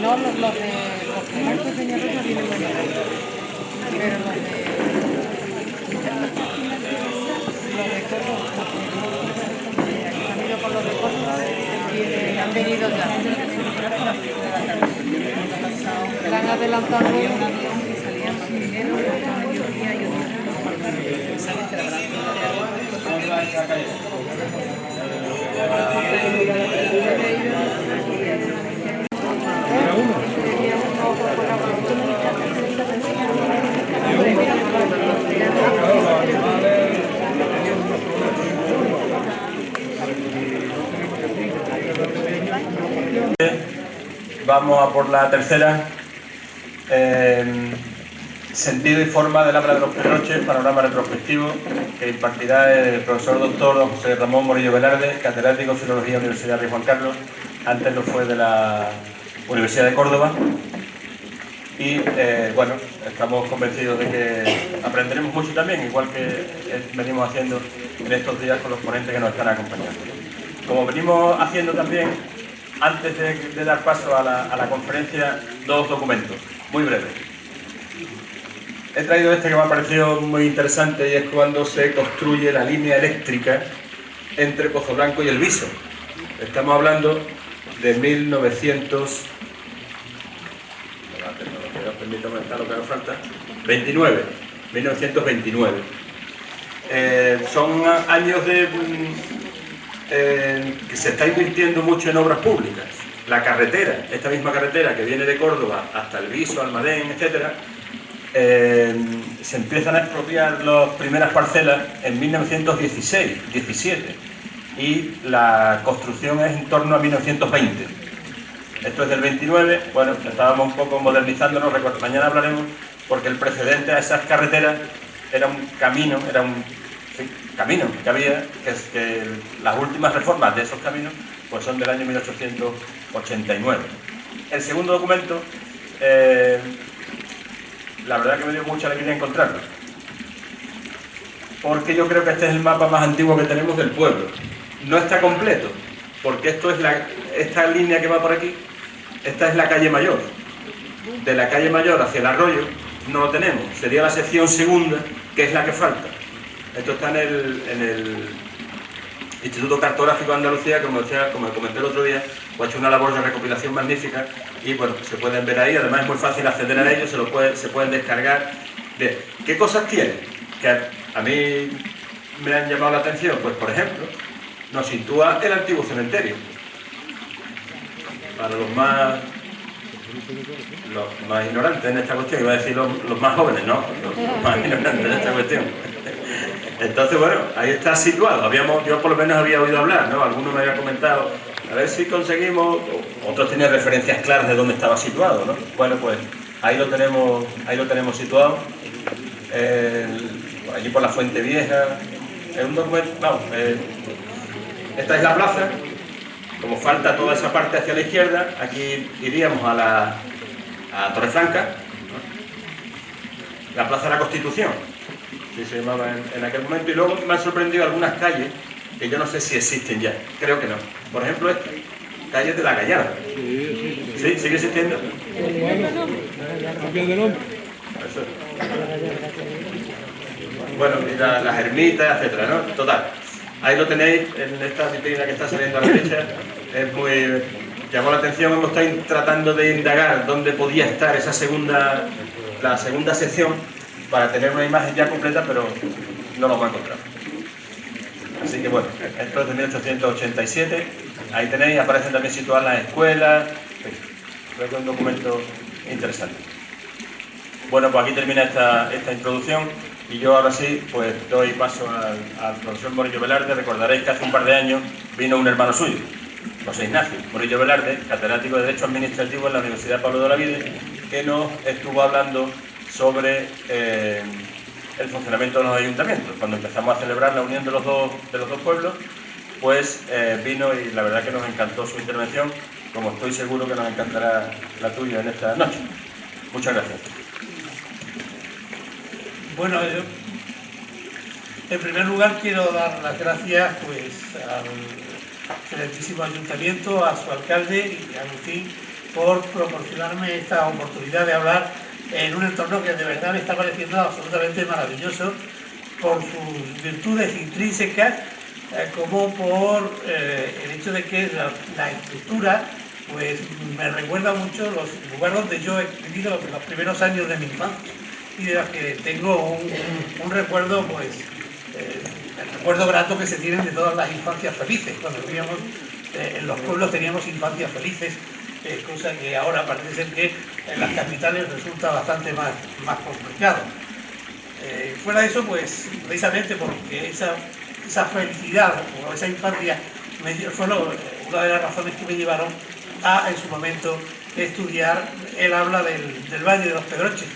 no, los de Marcos Peñarrosa vienen muy bien, pero los de Córdoba, han ido con los de Córdoba y han venido ya. Le han adelantado un avión que salía más dinero, otro mediodía y otro sale celebrando. Vamos a por la tercera. Sentido y forma del habla de los Pedroches, panorama retrospectivo, que impartirá el profesor doctor don José Ramón Morillo Velarde, catedrático de Filología, Universidad Rey Juan Carlos. Antes lo fue de la Universidad de Córdoba. Y bueno, estamos convencidos de que aprenderemos mucho también, igual que venimos haciendo en estos días con los ponentes que nos están acompañando. Como venimos haciendo también, antes de dar paso a la conferencia, dos documentos, muy breves. He traído este que me ha parecido muy interesante y es cuando se construye la línea eléctrica entre Pozoblanco y El Viso. Estamos hablando de 1929. Son años que se está invirtiendo mucho en obras públicas. La carretera, esta misma carretera que viene de Córdoba hasta El Viso, Almadén, etcétera, se empiezan a expropiar las primeras parcelas en 1916-17 y la construcción es en torno a 1920. Esto es del 29, bueno, estábamos un poco modernizándonos, mañana hablaremos, porque el precedente a esas carreteras era un camino, camino que había, que las últimas reformas de esos caminos pues son del año 1889. El segundo documento, la verdad que me dio mucha alegría encontrarlo, porque yo creo que este es el mapa más antiguo que tenemos del pueblo. No está completo, porque esto es esta línea que va por aquí, esta es la calle Mayor. De la calle Mayor hacia el arroyo no lo tenemos, sería la sección segunda, que es la que falta. Esto está en el Instituto Cartográfico de Andalucía, como comenté el otro día, pues ha hecho una labor de recopilación magnífica y bueno, se pueden ver ahí, además es muy fácil acceder a ellos, se pueden descargar. ¿Qué cosas tiene? Que a mí me han llamado la atención, pues por ejemplo, nos sitúa el antiguo cementerio. Para los más ignorantes en esta cuestión, iba a decir los más jóvenes, ¿no? Los más ignorantes en esta cuestión. Entonces, bueno, ahí está situado. Yo por lo menos había oído hablar, ¿no? Algunos me habían comentado, a ver si conseguimos, otros tenían referencias claras de dónde estaba situado, ¿no? Bueno, pues ahí lo tenemos situado, allí por la Fuente Vieja. Es un documento, vamos, esta es la plaza. Como falta toda esa parte hacia la izquierda, aquí iríamos a Torrefranca, la Plaza de la Constitución, así se llamaba en aquel momento, y luego me han sorprendido algunas calles que yo no sé si existen ya, creo que no. Por ejemplo, esta, calle de la Gallarda. ¿Sí? ¿Sigue existiendo? Eso. Bueno, y las ermitas, etcétera, ¿no? Total. Ahí lo tenéis en esta vitrina que está saliendo a la derecha. Llamó la atención, hemos estado tratando de indagar dónde podía estar la segunda sección para tener una imagen ya completa, pero no lo hemos encontrado. Así que bueno, esto es de 1887. Ahí tenéis, aparecen también situadas las escuelas. Creo que es un documento interesante. Bueno, pues aquí termina esta introducción. Y yo ahora sí, pues doy paso al profesor Morillo Velarde. Recordaréis que hace un par de años vino un hermano suyo, José Ignacio Morillo Velarde, catedrático de Derecho Administrativo en la Universidad Pablo de Olavide, que nos estuvo hablando sobre el funcionamiento de los ayuntamientos. Cuando empezamos a celebrar la unión de los dos pueblos, pues vino y la verdad que nos encantó su intervención, como estoy seguro que nos encantará la tuya en esta noche. Muchas gracias. Bueno, yo en primer lugar quiero dar las gracias pues, al excelentísimo ayuntamiento, a su alcalde y a Agustín por proporcionarme esta oportunidad de hablar en un entorno que de verdad me está pareciendo absolutamente maravilloso por sus virtudes intrínsecas, como por el hecho de que la estructura pues me recuerda mucho los lugares donde yo he vivido los primeros años de mi infancia y de los que tengo un recuerdo, pues el recuerdo grato que se tienen de todas las infancias felices. Cuando vivíamos en los pueblos teníamos infancias felices, cosa que ahora parece ser que en las capitales resulta bastante más complicado. Fuera de eso, pues precisamente porque esa felicidad o esa infancia fue una de las razones que me llevaron a, en su momento, estudiar el habla del Valle de los Pedroches.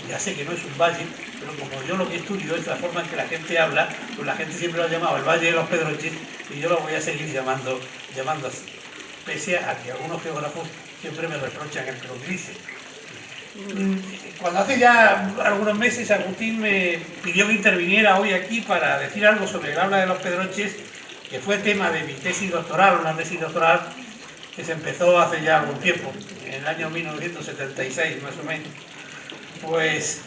Ya sé que no es un valle, pero como yo lo que estudio es la forma en que la gente habla, pues la gente siempre lo ha llamado el Valle de los Pedroches y yo lo voy a seguir llamando así, pese a que algunos geógrafos siempre me reprochan el que lo utilice. Cuando hace ya algunos meses Agustín me pidió que interviniera hoy aquí para decir algo sobre el habla de los Pedroches, que fue tema de mi tesis doctoral, una tesis doctoral que se empezó hace ya algún tiempo, en el año 1976 más o menos, pues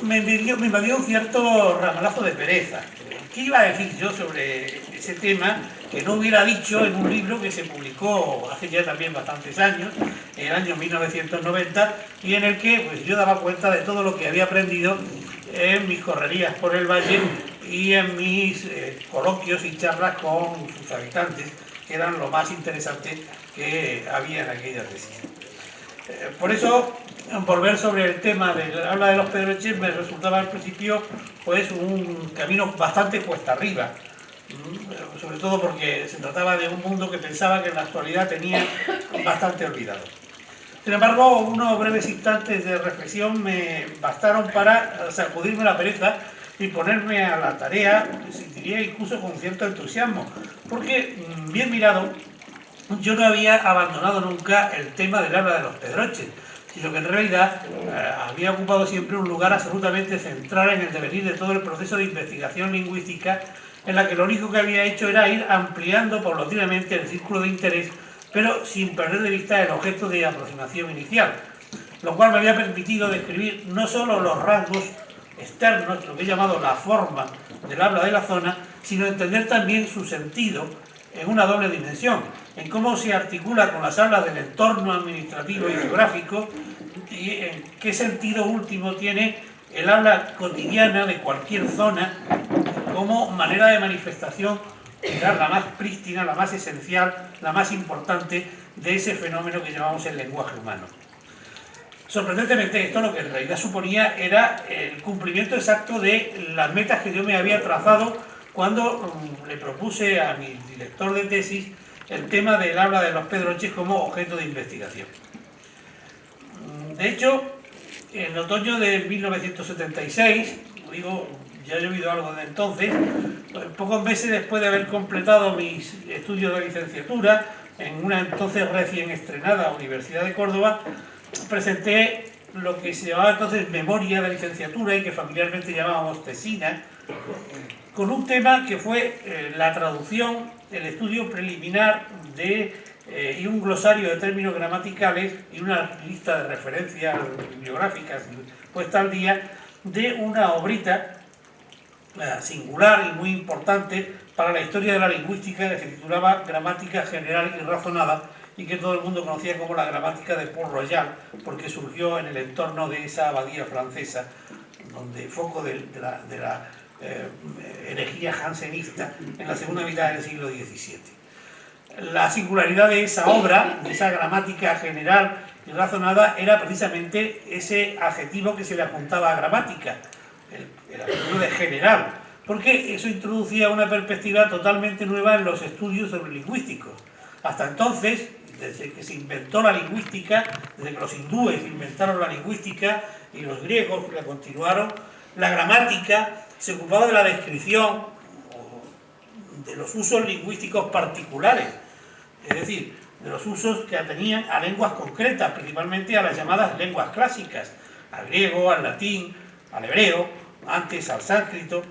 me invadió un cierto ramalazo de pereza. ¿Qué iba a decir yo sobre ese tema que no hubiera dicho en un libro que se publicó hace ya también bastantes años, en el año 1990, y en el que pues, yo daba cuenta de todo lo que había aprendido en mis correrías por el valle y en mis coloquios y charlas con sus habitantes, que eran lo más interesante que había en aquella tesis. Por eso, volver sobre el tema del habla de los Pedroches me resultaba al principio pues un camino bastante cuesta arriba, sobre todo porque se trataba de un mundo que pensaba que en la actualidad tenía bastante olvidado. Sin embargo, unos breves instantes de reflexión me bastaron para sacudirme la pereza y ponerme a la tarea, diría incluso con cierto entusiasmo, porque, bien mirado, yo no había abandonado nunca el tema del habla de los Pedroches, sino que en realidad había ocupado siempre un lugar absolutamente central en el devenir de todo el proceso de investigación lingüística, en la que lo único que había hecho era ir ampliando paulatinamente el círculo de interés, pero sin perder de vista el objeto de aproximación inicial, lo cual me había permitido describir no solo los rasgos externos, lo que he llamado la forma del habla de la zona, sino entender también su sentido en una doble dimensión, en cómo se articula con las hablas del entorno administrativo y geográfico y en qué sentido último tiene el habla cotidiana de cualquier zona como manera de manifestación, quizás la más prístina, la más esencial, la más importante de ese fenómeno que llamamos el lenguaje humano. Sorprendentemente, esto lo que en realidad suponía era el cumplimiento exacto de las metas que yo me había trazado cuando le propuse a mi director de tesis el tema del habla de los Pedroches como objeto de investigación. De hecho, en otoño de 1976, digo, ya he llovido algo de entonces, pocos meses después de haber completado mis estudios de licenciatura en una entonces recién estrenada Universidad de Córdoba, presenté lo que se llamaba entonces memoria de licenciatura y que familiarmente llamábamos tesina, con un tema que fue la traducción, el estudio preliminar y un glosario de términos gramaticales y una lista de referencias bibliográficas puesta al día de una obrita singular y muy importante para la historia de la lingüística, que se titulaba Gramática General y Razonada, y que todo el mundo conocía como la gramática de Port Royal, porque surgió en el entorno de esa abadía francesa, donde foco de la herejía jansenista en la segunda mitad del siglo XVII. La singularidad de esa obra, de esa gramática general y razonada, era precisamente ese adjetivo que se le apuntaba a gramática, el adjetivo de general, porque eso introducía una perspectiva totalmente nueva en los estudios sobre lingüísticos. Hasta entonces, desde que se inventó la lingüística, desde que los hindúes inventaron la lingüística y los griegos la continuaron, la gramática se ocupaba de la descripción de los usos lingüísticos particulares, es decir, de los usos que atenían a lenguas concretas, principalmente a las llamadas lenguas clásicas, al griego, al latín, al hebreo, antes al sánscrito,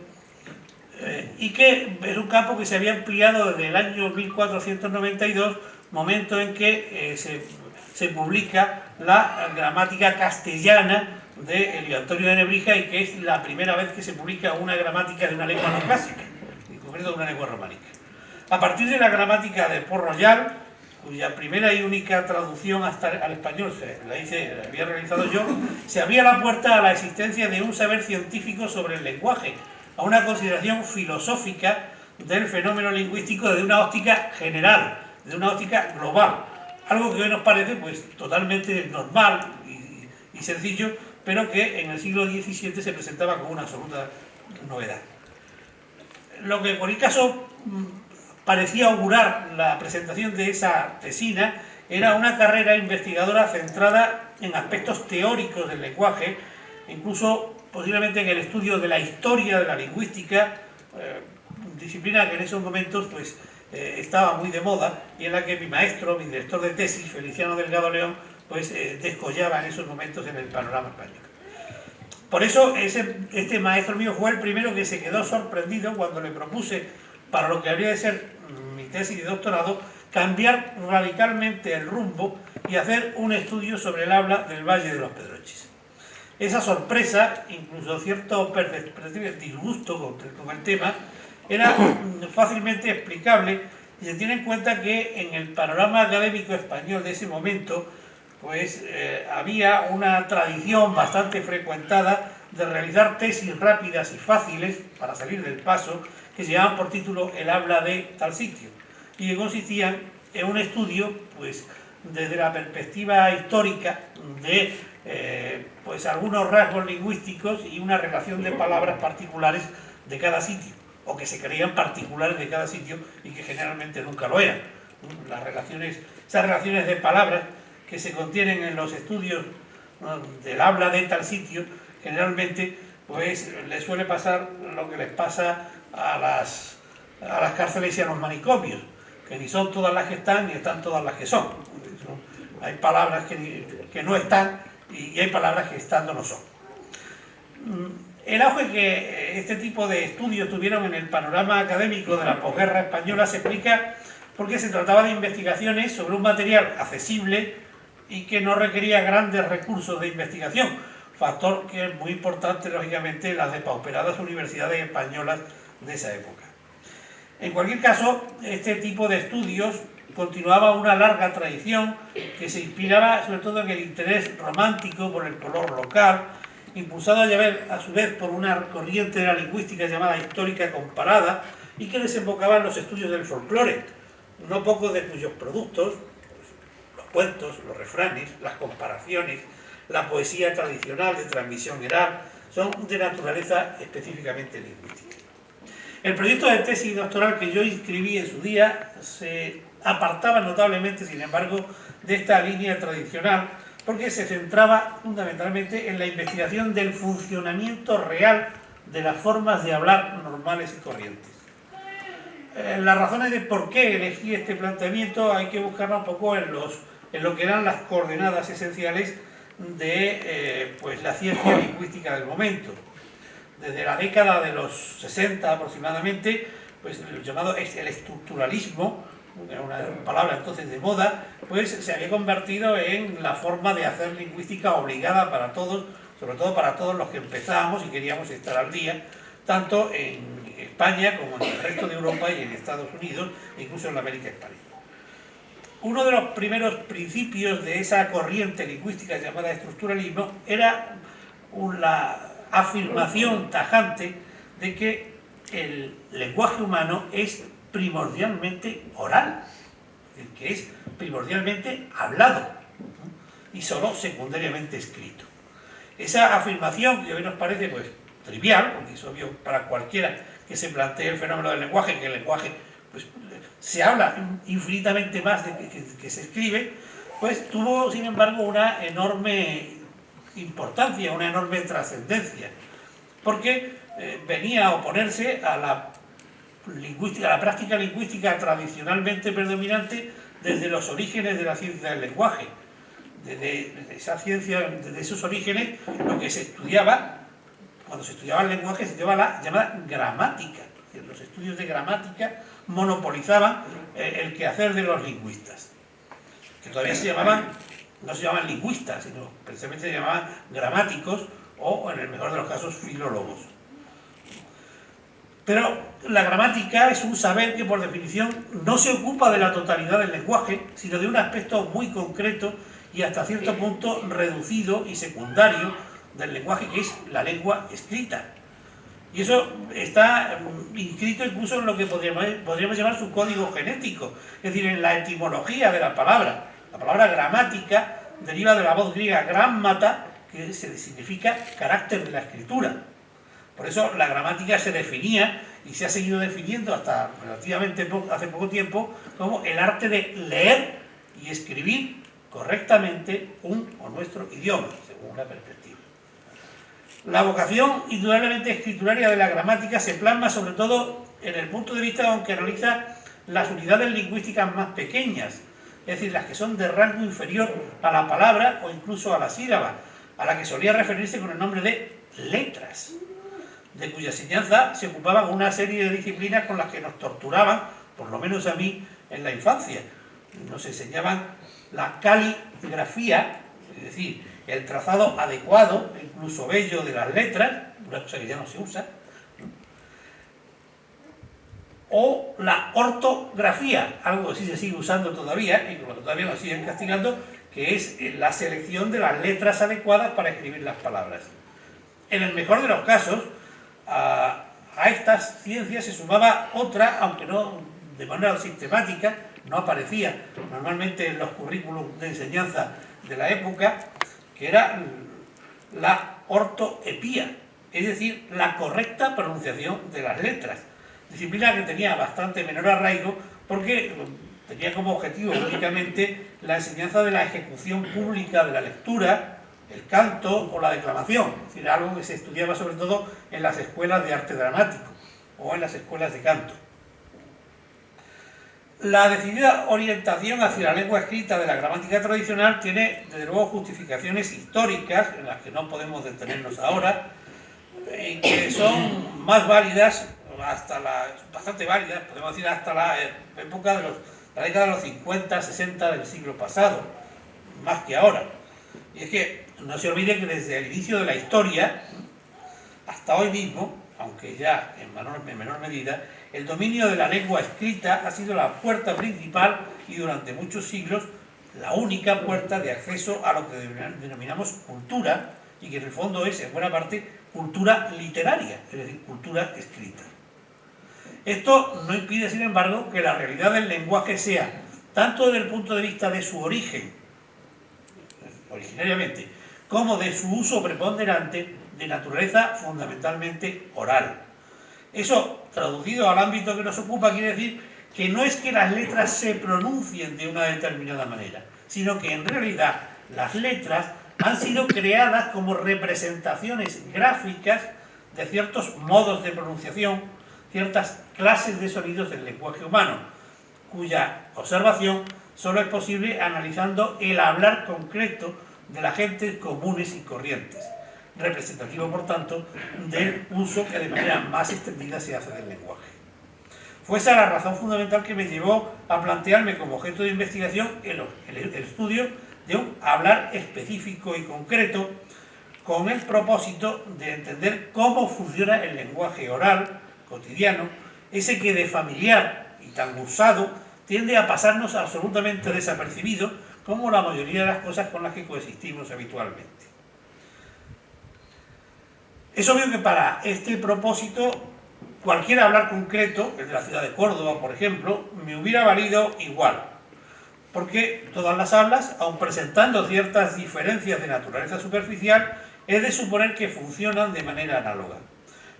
y que es un campo que se había ampliado desde el año 1492, momento en que se publica la gramática castellana de Elio Antonio de Nebrija, y que es la primera vez que se publica una gramática de una lengua no clásica, en concreto de una lengua románica. A partir de la gramática de Port-Royal, cuya primera y única traducción hasta al español la había realizado yo, se abría la puerta a la existencia de un saber científico sobre el lenguaje, a una consideración filosófica del fenómeno lingüístico desde una óptica general, de una óptica global, algo que hoy nos parece pues totalmente normal y sencillo, pero que en el siglo XVII se presentaba como una absoluta novedad. Lo que en cualquier caso parecía augurar la presentación de esa tesina era una carrera investigadora centrada en aspectos teóricos del lenguaje, incluso posiblemente en el estudio de la historia de la lingüística, disciplina que en esos momentos pues estaba muy de moda y en la que mi maestro, mi director de tesis, Feliciano Delgado León, pues descollaba en esos momentos en el panorama español. Por eso este maestro mío fue el primero que se quedó sorprendido cuando le propuse, para lo que habría de ser mi tesis de doctorado, cambiar radicalmente el rumbo y hacer un estudio sobre el habla del Valle de los Pedroches. Esa sorpresa, incluso cierto disgusto con el tema, era fácilmente explicable si se tiene en cuenta que en el panorama académico español de ese momento pues había una tradición bastante frecuentada de realizar tesis rápidas y fáciles para salir del paso, que se llamaban por título El habla de tal sitio, y que consistían en un estudio pues desde la perspectiva histórica de pues algunos rasgos lingüísticos y una relación de palabras particulares de cada sitio, o que se creían particulares de cada sitio y que generalmente nunca lo eran. Esas relaciones de palabras que se contienen en los estudios del habla de tal sitio, generalmente pues les suele pasar lo que les pasa a las cárceles y a los manicomios, que ni son todas las que están ni están todas las que son. Hay palabras que no están y hay palabras que estando no son. El auge que este tipo de estudios tuvieron en el panorama académico de la posguerra española se explica porque se trataba de investigaciones sobre un material accesible y que no requería grandes recursos de investigación, factor que es muy importante, lógicamente, en las depauperadas universidades españolas de esa época. En cualquier caso, este tipo de estudios continuaba una larga tradición que se inspiraba sobre todo en el interés romántico por el color local, impulsado a su vez por una corriente de la lingüística llamada histórica comparada y que desembocaba en los estudios del folclore, no pocos de cuyos productos, los cuentos, los refranes, las comparaciones, la poesía tradicional de transmisión oral, son de naturaleza específicamente lingüística. El proyecto de tesis doctoral que yo inscribí en su día se apartaba notablemente, sin embargo, de esta línea tradicional, porque se centraba fundamentalmente en la investigación del funcionamiento real de las formas de hablar normales y corrientes. Las razones de por qué elegí este planteamiento hay que buscarla un poco en lo que eran las coordenadas esenciales de pues la ciencia lingüística del momento. Desde la década de los 60 aproximadamente, pues el llamado el estructuralismo, una palabra entonces de moda, pues se había convertido en la forma de hacer lingüística obligada para todos, sobre todo para todos los que empezábamos y queríamos estar al día, tanto en España como en el resto de Europa y en Estados Unidos, e incluso en la América Hispánica. Uno de los primeros principios de esa corriente lingüística llamada estructuralismo era la afirmación tajante de que el lenguaje humano es primordialmente oral, que es primordialmente hablado y solo secundariamente escrito. Esa afirmación, que hoy nos parece pues trivial, porque es obvio para cualquiera que se plantee el fenómeno del lenguaje, que el lenguaje pues, se habla infinitamente más de que se escribe, pues tuvo sin embargo una enorme importancia, una enorme trascendencia, porque venía a oponerse a la práctica lingüística tradicionalmente predominante desde los orígenes de la ciencia del lenguaje. Desde esa ciencia, desde esos orígenes, lo que se estudiaba, cuando se estudiaba el lenguaje, se estudiaba la llamada gramática. Los estudios de gramática monopolizaban el quehacer de los lingüistas. que todavía se llamaban, no se llamaban lingüistas, sino precisamente se llamaban gramáticos o, en el mejor de los casos, filólogos. Pero la gramática es un saber que, por definición, no se ocupa de la totalidad del lenguaje, sino de un aspecto muy concreto y hasta cierto punto reducido y secundario del lenguaje, que es la lengua escrita. Y eso está inscrito incluso en lo que podríamos llamar su código genético, es decir, en la etimología de la palabra. La palabra gramática deriva de la voz griega grammata, que significa carácter de la escritura. Por eso la gramática se definía y se ha seguido definiendo hasta relativamente hace poco tiempo como el arte de leer y escribir correctamente un o nuestro idioma, según una perspectiva. La vocación indudablemente escrituraria de la gramática se plasma sobre todo en el punto de vista con que analiza las unidades lingüísticas más pequeñas, es decir, las que son de rango inferior a la palabra o incluso a la sílaba, a la que solía referirse con el nombre de letras, de cuya enseñanza se ocupaban una serie de disciplinas con las que nos torturaban, por lo menos a mí, en la infancia. Nos enseñaban la caligrafía, es decir, el trazado adecuado, incluso bello, de las letras, una cosa que ya no se usa, o la ortografía, algo que sí se sigue usando todavía, y con lo que todavía nos siguen castigando, que es la selección de las letras adecuadas para escribir las palabras. En el mejor de los casos, a estas ciencias se sumaba otra, aunque no de manera sistemática, no aparecía normalmente en los currículums de enseñanza de la época, que era la ortoepía, es decir, la correcta pronunciación de las letras. Disciplina que tenía bastante menor arraigo porque tenía como objetivo únicamente la enseñanza de la ejecución pública de la lectura, el canto o la declamación, es decir, algo que se estudiaba sobre todo en las escuelas de arte dramático o en las escuelas de canto. La decidida orientación hacia la lengua escrita de la gramática tradicional tiene, desde luego, justificaciones históricas, en las que no podemos detenernos ahora, y que son más válidas, bastante válidas, podemos decir, hasta la época de la década de los 50, 60 del siglo pasado, más que ahora. Y es que no se olvide que desde el inicio de la historia, hasta hoy mismo, aunque ya en menor medida, el dominio de la lengua escrita ha sido la puerta principal y durante muchos siglos la única puerta de acceso a lo que denominamos cultura, y que en el fondo es, en buena parte, cultura literaria, es decir, cultura escrita. Esto no impide, sin embargo, que la realidad del lenguaje sea, tanto desde el punto de vista de su origen, originariamente, como de su uso preponderante, de naturaleza fundamentalmente oral. Eso, traducido al ámbito que nos ocupa, quiere decir que no es que las letras se pronuncien de una determinada manera, sino que en realidad las letras han sido creadas como representaciones gráficas de ciertos modos de pronunciación, ciertas clases de sonidos del lenguaje humano, cuya observación solo es posible analizando el hablar concreto de las gentes comunes y corrientes, representativo, por tanto, del uso que de manera más extendida se hace del lenguaje. Fue esa la razón fundamental que me llevó a plantearme como objeto de investigación el estudio de un hablar específico y concreto, con el propósito de entender cómo funciona el lenguaje oral cotidiano, ese que de familiar y tan usado tiende a pasarnos absolutamente desapercibido, como la mayoría de las cosas con las que coexistimos habitualmente. Es obvio que para este propósito cualquier hablar concreto, el de la ciudad de Córdoba, por ejemplo, me hubiera valido igual, porque todas las hablas, aun presentando ciertas diferencias de naturaleza superficial, es de suponer que funcionan de manera análoga.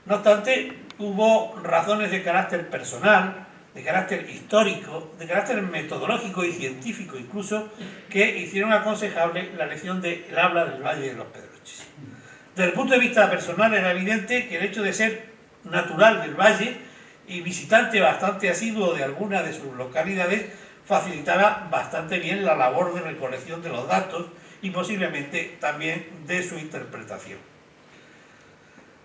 No obstante, hubo razones de carácter personal, de carácter histórico, de carácter metodológico y científico incluso, que hicieron aconsejable la elección del habla del Valle de los Pedroches. Desde el punto de vista personal era evidente que el hecho de ser natural del valle y visitante bastante asiduo de alguna de sus localidades facilitaba bastante bien la labor de recolección de los datos y posiblemente también de su interpretación.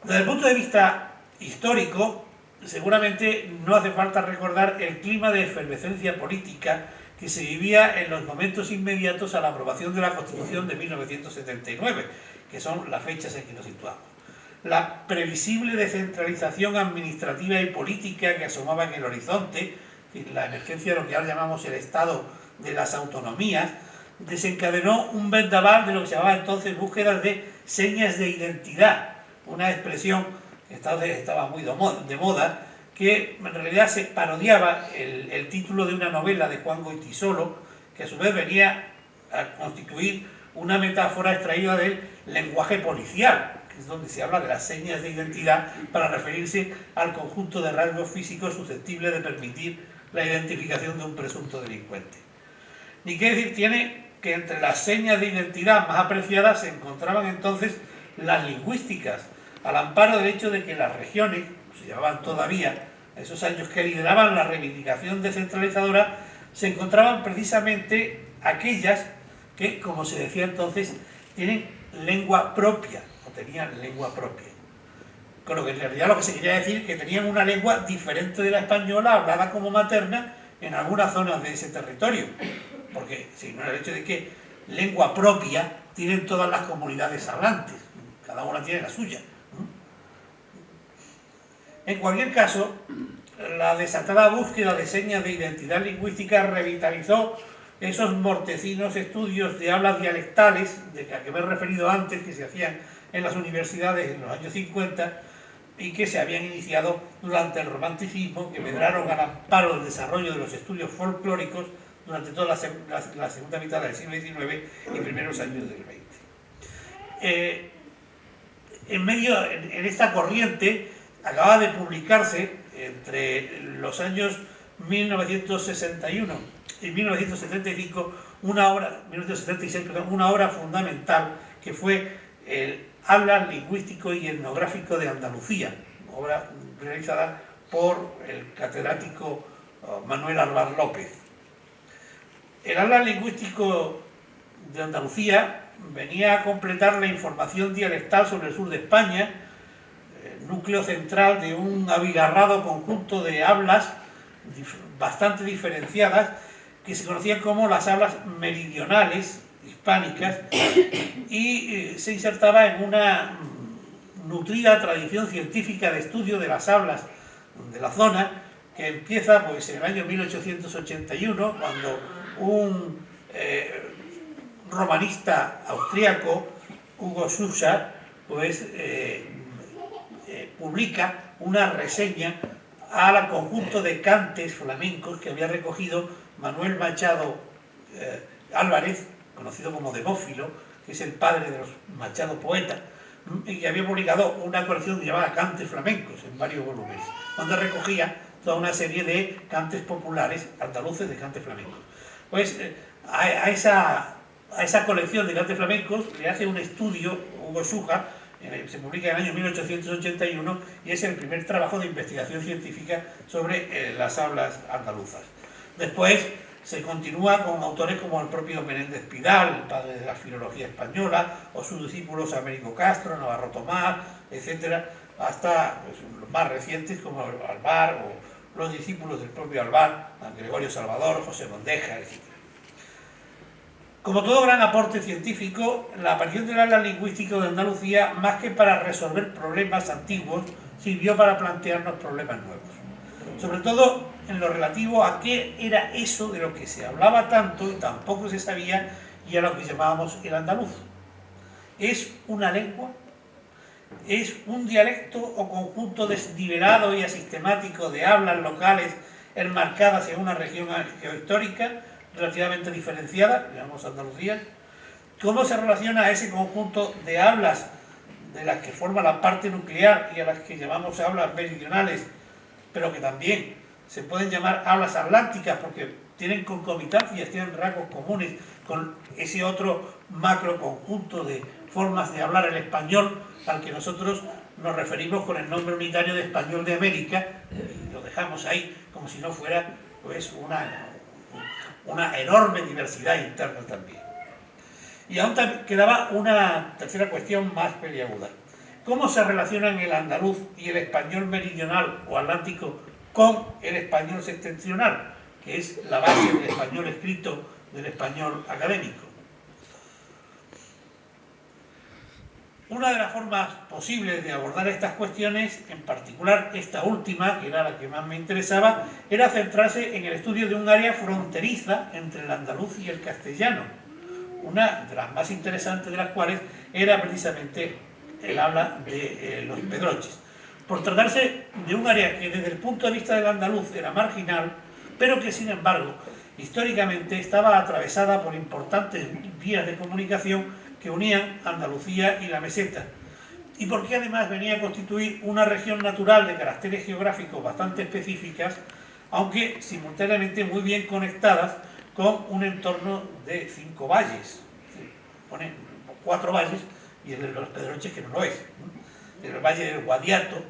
Desde el punto de vista histórico, seguramente no hace falta recordar el clima de efervescencia política que se vivía en los momentos inmediatos a la aprobación de la Constitución de 1979, que son las fechas en que nos situamos. La previsible descentralización administrativa y política que asomaba en el horizonte, la emergencia de lo que ahora llamamos el Estado de las autonomías, desencadenó un vendaval de lo que se llamaba entonces búsquedas de señas de identidad, una expresión que estaba muy de moda, que en realidad se parodiaba el título de una novela de Juan Goytisolo, que a su vez venía a constituir una metáfora extraída del lenguaje policial, que es donde se habla de las señas de identidad para referirse al conjunto de rasgos físicos susceptibles de permitir la identificación de un presunto delincuente. Ni qué decir tiene que entre las señas de identidad más apreciadas se encontraban entonces las lingüísticas, al amparo del hecho de que las regiones, se llamaban todavía, esos años que lideraban la reivindicación descentralizadora, se encontraban precisamente aquellas que, como se decía entonces, tienen lengua propia, o tenían lengua propia. Con lo que en realidad lo que se quería decir es que tenían una lengua diferente de la española, hablada como materna, en algunas zonas de ese territorio. Porque si no, el hecho de que lengua propia tienen todas las comunidades hablantes, cada una tiene la suya. En cualquier caso, la desatada búsqueda de señas de identidad lingüística revitalizó esos mortecinos estudios de hablas dialectales, de que me he referido antes, que se hacían en las universidades en los años 50 y que se habían iniciado durante el romanticismo, que medraron al amparo del desarrollo de los estudios folclóricos durante toda la segunda mitad del siglo XIX y primeros años del XX. En esta corriente acaba de publicarse entre los años 1961 y 1975 1976, una obra fundamental que fue el Habla lingüístico y etnográfico de Andalucía, obra realizada por el catedrático Manuel Alvar López. El Habla lingüístico de Andalucía venía a completar la información dialectal sobre el sur de España, núcleo central de un abigarrado conjunto de hablas bastante diferenciadas que se conocían como las hablas meridionales hispánicas y se insertaba en una nutrida tradición científica de estudio de las hablas de la zona que empieza pues, en el año 1881 cuando un romanista austríaco, Hugo Schuster, pues publica una reseña al conjunto de cantes flamencos que había recogido Manuel Machado Álvarez, conocido como Demófilo, que es el padre de los Machado poetas, y que había publicado una colección llamada Cantes Flamencos en varios volúmenes, donde recogía toda una serie de cantes populares andaluces de cantes flamencos. Pues a esa colección de cantes flamencos le hace un estudio Hugo Schuster, se publica en el año 1881 y es el primer trabajo de investigación científica sobre las hablas andaluzas. Después se continúa con autores como el propio Menéndez Pidal, el padre de la filología española, o sus discípulos Américo Castro, Navarro Tomás, etc., hasta pues, los más recientes como Alvar o los discípulos del propio Alvar, Gregorio Salvador, José Mondeja, etc. Como todo gran aporte científico, la aparición del habla lingüístico de Andalucía, más que para resolver problemas antiguos, sirvió para plantearnos problemas nuevos. Sobre todo en lo relativo a qué era eso de lo que se hablaba tanto y tampoco se sabía y a lo que llamábamos el andaluz. ¿Es una lengua? ¿Es un dialecto o conjunto desnivelado y asistemático de hablas locales enmarcadas en una región geohistórica relativamente diferenciada, llamamos Andalucía? ¿Cómo se relaciona a ese conjunto de hablas de las que forma la parte nuclear y a las que llamamos hablas meridionales, pero que también se pueden llamar hablas atlánticas porque tienen concomitancias, tienen rasgos comunes con ese otro macro conjunto de formas de hablar el español al que nosotros nos referimos con el nombre unitario de español de América, y lo dejamos ahí como si no fuera pues una enorme diversidad interna también. Y aún quedaba una tercera cuestión más peliaguda. ¿Cómo se relacionan el andaluz y el español meridional o atlántico con el español septentrional? que es la base del español escrito, del español académico. Una de las formas posibles de abordar estas cuestiones, en particular esta última, que era la que más me interesaba, era centrarse en el estudio de un área fronteriza entre el andaluz y el castellano, una de las más interesantes de las cuales era precisamente el habla de los pedroches. Por tratarse de un área que desde el punto de vista del andaluz era marginal, pero que sin embargo históricamente estaba atravesada por importantes vías de comunicación que unían Andalucía y la meseta, y porque además venía a constituir una región natural de caracteres geográficos bastante específicas, aunque simultáneamente muy bien conectadas con un entorno de 5 valles. Pone 4 valles y el de los Pedroches que no lo es. El valle del Guadiato,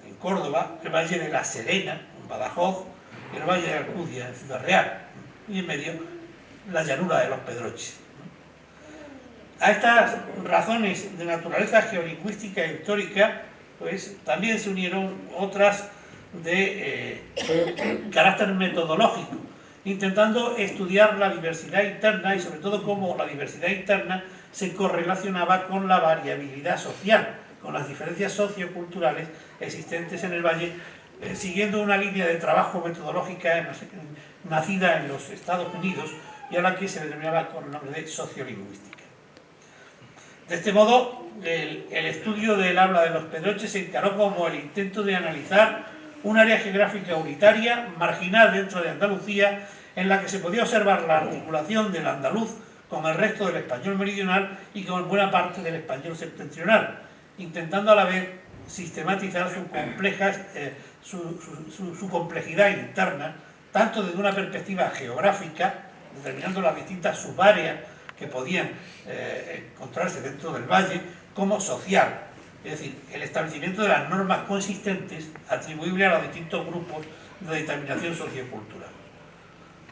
en Córdoba, el valle de La Serena, en Badajoz, y el valle de Alcudia, en Ciudad Real, y en medio la llanura de los Pedroches. A estas razones de naturaleza geolingüística e histórica, pues también se unieron otras de carácter metodológico, intentando estudiar la diversidad interna y sobre todo cómo la diversidad interna se correlacionaba con la variabilidad social, con las diferencias socioculturales existentes en el valle, siguiendo una línea de trabajo metodológica nacida en los Estados Unidos y a la que se denominaba con el nombre de sociolingüística. De este modo, el estudio del habla de los pedroches se encaró como el intento de analizar un área geográfica unitaria, marginal dentro de Andalucía, en la que se podía observar la articulación del andaluz con el resto del español meridional y con buena parte del español septentrional, intentando a la vez sistematizar su complejidad interna, tanto desde una perspectiva geográfica, determinando las distintas subáreas que podían encontrarse dentro del valle, como social, es decir, el establecimiento de las normas consistentes atribuibles a los distintos grupos de determinación sociocultural.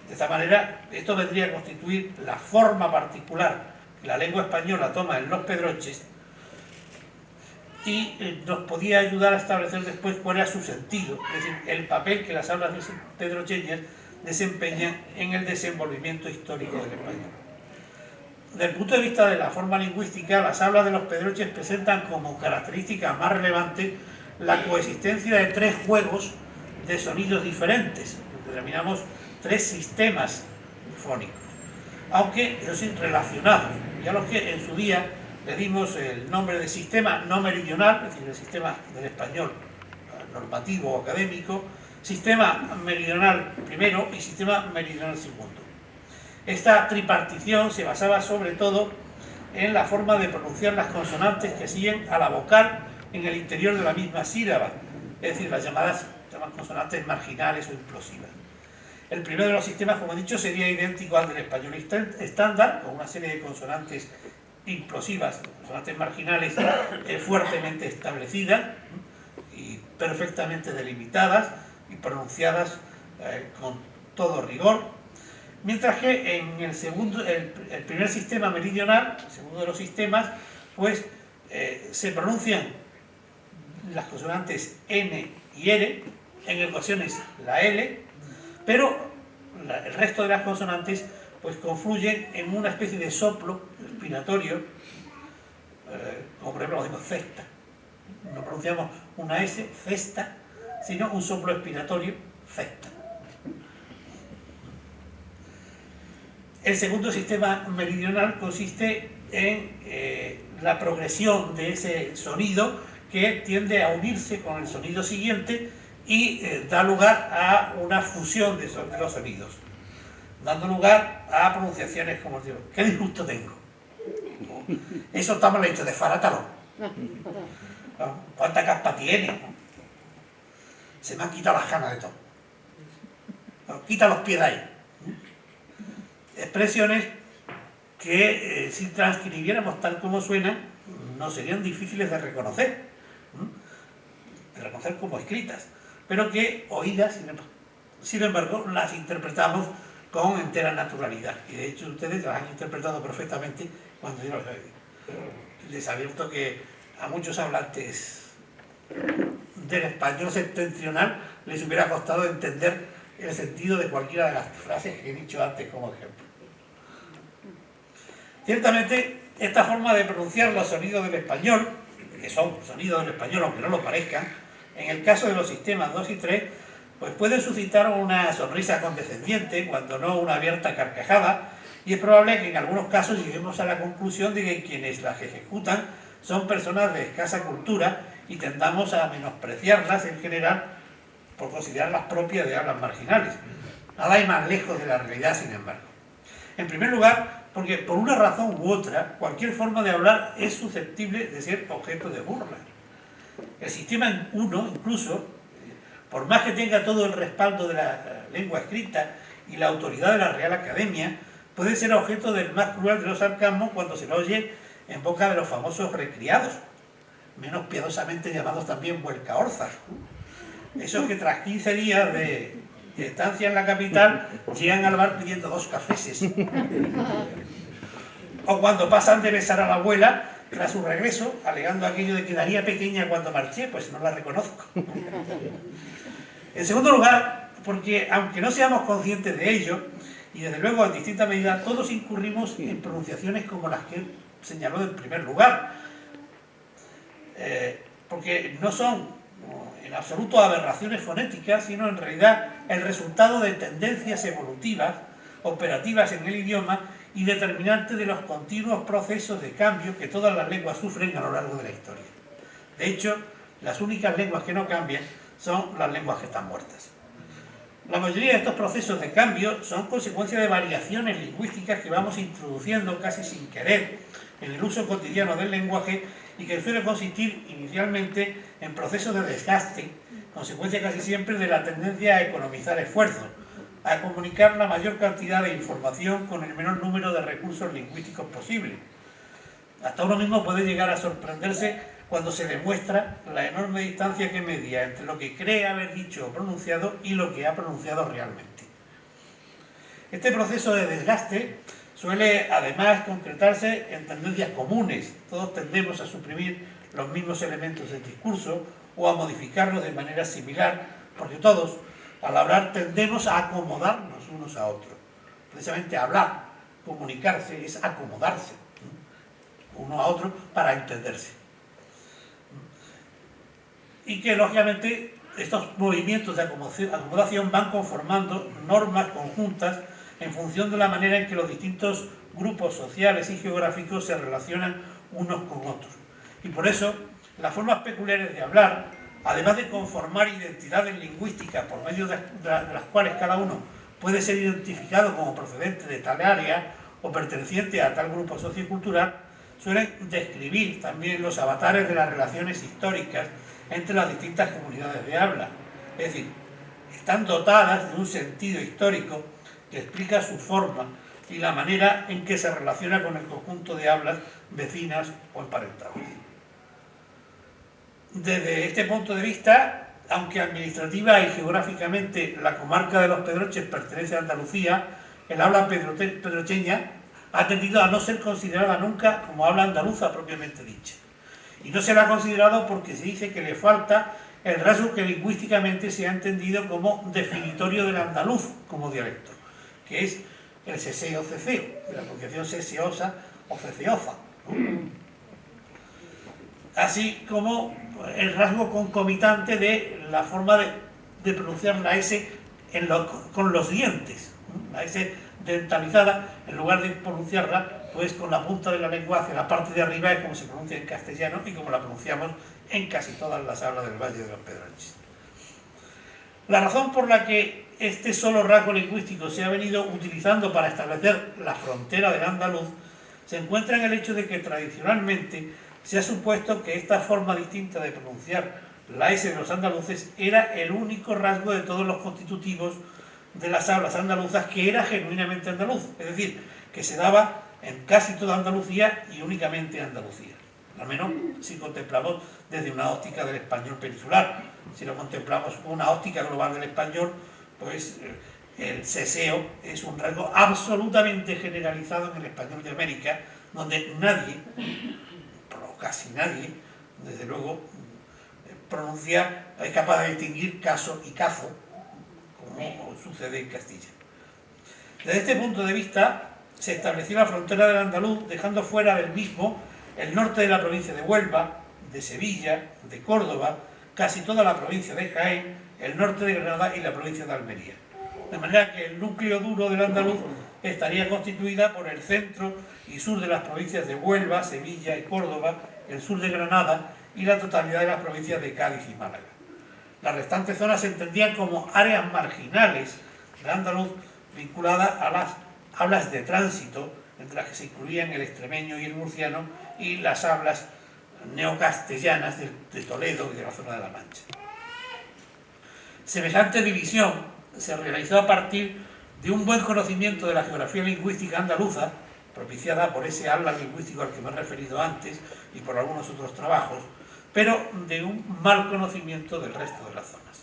De esta manera, esto vendría a constituir la forma particular que la lengua española toma en los pedroches y nos podía ayudar a establecer después cuál era su sentido, es decir, el papel que las hablas pedrocheñas desempeñan en el desenvolvimiento histórico del español. Desde el punto de vista de la forma lingüística, las hablas de los pedroches presentan como característica más relevante la coexistencia de 3 juegos de sonidos diferentes, lo que denominamos 3 sistemas fónicos, aunque ellos sí relacionados, y a los que en su día le dimos el nombre de sistema no meridional, es decir, el sistema del español normativo o académico, sistema meridional primero y sistema meridional segundo. Esta tripartición se basaba sobre todo en la forma de pronunciar las consonantes que siguen a la vocal en el interior de la misma sílaba, es decir, las llamadas consonantes marginales o implosivas. El primero de los sistemas, como he dicho, sería idéntico al del español estándar, con una serie de consonantes implosivas, consonantes marginales fuertemente establecidas y perfectamente delimitadas y pronunciadas con todo rigor. Mientras que en el primer sistema meridional, el segundo de los sistemas, pues se pronuncian las consonantes N y R, en ocasiones la L, pero el resto de las consonantes pues confluyen en una especie de soplo expiratorio, como por ejemplo decimos cesta. No pronunciamos una S, cesta, sino un soplo expiratorio, cesta. El segundo sistema meridional consiste en la progresión de ese sonido que tiende a unirse con el sonido siguiente y da lugar a una fusión de los sonidos, dando lugar a pronunciaciones como digo, ¿qué disgusto tengo? Eso está mal hecho, desfarátalo. ¿Cuánta caspa tiene? Se me han quitado las ganas de todo. Quita los pies de ahí. Expresiones que si transcribiéramos tal como suenan no serían difíciles de reconocer como escritas, pero que oídas sin embargo las interpretamos con entera naturalidad, y de hecho ustedes las han interpretado perfectamente cuando yo les advierto que a muchos hablantes del español septentrional les hubiera costado entender el sentido de cualquiera de las frases que he dicho antes como ejemplo. Ciertamente, esta forma de pronunciar los sonidos del español, que son sonidos del español aunque no lo parezcan, en el caso de los sistemas 2 y 3, pues pueden suscitar una sonrisa condescendiente, cuando no una abierta carcajada, y es probable que en algunos casos lleguemos a la conclusión de que quienes las ejecutan son personas de escasa cultura y tendamos a menospreciarlas en general por considerarlas propias de hablas marginales. Nada hay más lejos de la realidad, sin embargo. En primer lugar, porque por una razón u otra, cualquier forma de hablar es susceptible de ser objeto de burla. El sistema 1, incluso, por más que tenga todo el respaldo de la lengua escrita y la autoridad de la Real Academia, puede ser objeto del más cruel de los sarcasmos cuando se lo oye en boca de los famosos recriados, menos piadosamente llamados también vuelcaorzas. Esos que tras 15 días de estancia en la capital llegan al bar pidiendo 2 cafeses. O cuando pasan de besar a la abuela tras su regreso, alegando aquello de que la haría pequeña cuando marché, pues no la reconozco. En segundo lugar, porque aunque no seamos conscientes de ello, y desde luego en distinta medida, todos incurrimos en pronunciaciones como las que señaló en primer lugar, porque no son en absoluto aberraciones fonéticas, sino en realidad el resultado de tendencias evolutivas, operativas en el idioma y determinantes de los continuos procesos de cambio que todas las lenguas sufren a lo largo de la historia. De hecho, las únicas lenguas que no cambian son las lenguas que están muertas. La mayoría de estos procesos de cambio son consecuencia de variaciones lingüísticas que vamos introduciendo casi sin querer en el uso cotidiano del lenguaje y que suele consistir inicialmente en procesos de desgaste, consecuencia casi siempre de la tendencia a economizar esfuerzos, a comunicar la mayor cantidad de información con el menor número de recursos lingüísticos posible. Hasta uno mismo puede llegar a sorprenderse cuando se demuestra la enorme distancia que media entre lo que cree haber dicho o pronunciado y lo que ha pronunciado realmente. Este proceso de desgaste suele además concretarse en tendencias comunes. Todos tendemos a suprimir los mismos elementos del discurso o a modificarlos de manera similar, porque todos, al hablar, tendemos a acomodarnos unos a otros. Precisamente hablar, comunicarse, es acomodarse uno a otro para entenderse. Y que, lógicamente, estos movimientos de acomodación van conformando normas conjuntas en función de la manera en que los distintos grupos sociales y geográficos se relacionan unos con otros. Y por eso, las formas peculiares de hablar, además de conformar identidades lingüísticas por medio de las cuales cada uno puede ser identificado como procedente de tal área o perteneciente a tal grupo sociocultural, suelen describir también los avatares de las relaciones históricas entre las distintas comunidades de habla. Es decir, están dotadas de un sentido histórico que explica su forma y la manera en que se relaciona con el conjunto de hablas vecinas o emparentadas. Desde este punto de vista, aunque administrativa y geográficamente la comarca de los Pedroches pertenece a Andalucía, el habla pedrocheña ha tendido a no ser considerada nunca como habla andaluza propiamente dicha. Y no se la ha considerado porque se dice que le falta el rasgo que lingüísticamente se ha entendido como definitorio del andaluz como dialecto, que es el seseo-ceceo, de la pronunciación seseosa o ceceosa, ¿no? Así como el rasgo concomitante de la forma de pronunciar la S con los dientes, ¿no? La S dentalizada, en lugar de pronunciarla pues con la punta de la lengua hacia la parte de arriba, es como se pronuncia en castellano y como la pronunciamos en casi todas las hablas del Valle de los Pedroches. La razón por la que este solo rasgo lingüístico se ha venido utilizando para establecer la frontera del andaluz se encuentra en el hecho de que tradicionalmente se ha supuesto que esta forma distinta de pronunciar la S de los andaluces era el único rasgo de todos los constitutivos de las hablas andaluzas que era genuinamente andaluz, es decir, que se daba en casi toda Andalucía y únicamente en Andalucía. Al menos si contemplamos desde una óptica del español peninsular. Si lo contemplamos con una óptica global del español, pues el seseo es un rasgo absolutamente generalizado en el español de América, donde nadie, o casi nadie, desde luego, es capaz de distinguir caso y cazo, como sucede en Castilla. Desde este punto de vista, se estableció la frontera del andaluz, dejando fuera del mismo el norte de la provincia de Huelva, de Sevilla, de Córdoba, casi toda la provincia de Jaén, el norte de Granada y la provincia de Almería. De manera que el núcleo duro del andaluz estaría constituida por el centro y sur de las provincias de Huelva, Sevilla y Córdoba, el sur de Granada y la totalidad de las provincias de Cádiz y Málaga. Las restantes zonas se entendían como áreas marginales del andaluz vinculadas a las hablas de tránsito, entre las que se incluían el extremeño y el murciano, y las hablas neocastellanas de Toledo y de la zona de la Mancha. Semejante división se realizó a partir de un buen conocimiento de la geografía lingüística andaluza, propiciada por ese atlas lingüístico al que me he referido antes y por algunos otros trabajos, pero de un mal conocimiento del resto de las zonas.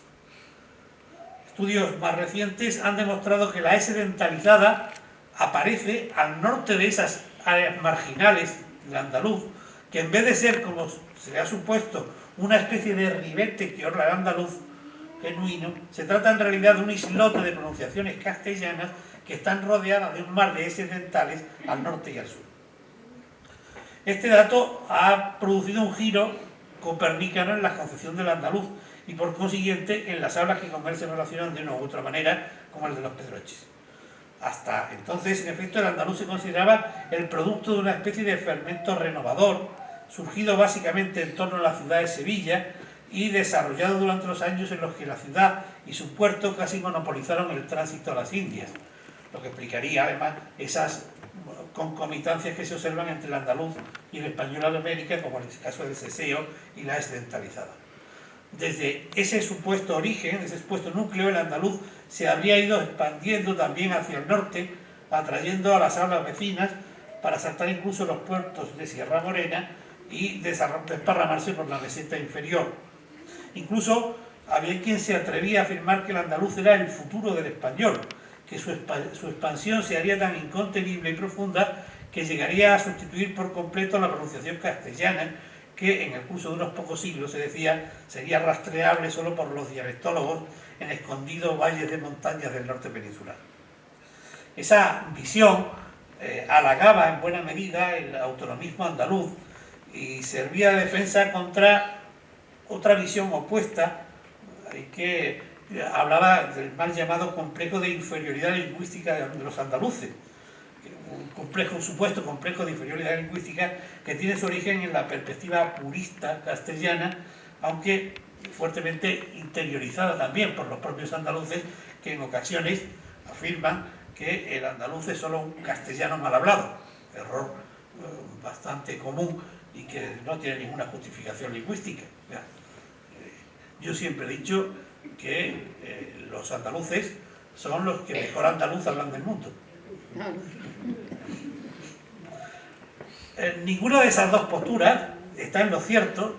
Estudios más recientes han demostrado que la S dentalizada aparece al norte de esas áreas marginales del andaluz, que en vez de ser, como se le ha supuesto, una especie de ribete que orla el andaluz genuino, se trata en realidad de un islote de pronunciaciones castellanas que están rodeadas de un mar de S dentales al norte y al sur. Este dato ha producido un giro copernicano en la concepción del andaluz y por consiguiente en las hablas que con él se relacionan de una u otra manera, como el de los pedroches. Hasta entonces, en efecto, el andaluz se consideraba el producto de una especie de fermento renovador, surgido básicamente en torno a la ciudad de Sevilla y desarrollado durante los años en los que la ciudad y su puerto casi monopolizaron el tránsito a las Indias, lo que explicaría además esas concomitancias que se observan entre el andaluz y el español de América, como en el caso del ceseo y la S dentalizada. Desde ese supuesto origen, ese supuesto núcleo, el andaluz se habría ido expandiendo también hacia el norte, atrayendo a las hablas vecinas para saltar incluso los puertos de Sierra Morena y desparramarse por la meseta inferior. Incluso había quien se atrevía a afirmar que el andaluz era el futuro del español, que su expansión se haría tan incontenible y profunda que llegaría a sustituir por completo la pronunciación castellana, que en el curso de unos pocos siglos, se decía, sería rastreable solo por los dialectólogos en escondidos valles de montañas del norte peninsular. Esa visión halagaba en buena medida el autonomismo andaluz y servía de defensa contra otra visión opuesta que hablaba del mal llamado complejo de inferioridad lingüística de los andaluces, un supuesto complejo de inferioridad lingüística que tiene su origen en la perspectiva purista castellana, aunque fuertemente interiorizada también por los propios andaluces, que en ocasiones afirman que el andaluz es solo un castellano mal hablado, error bastante común y que no tiene ninguna justificación lingüística. Yo siempre he dicho que los andaluces son los que mejor andaluz hablan del mundo. Ninguna de esas dos posturas está en lo cierto,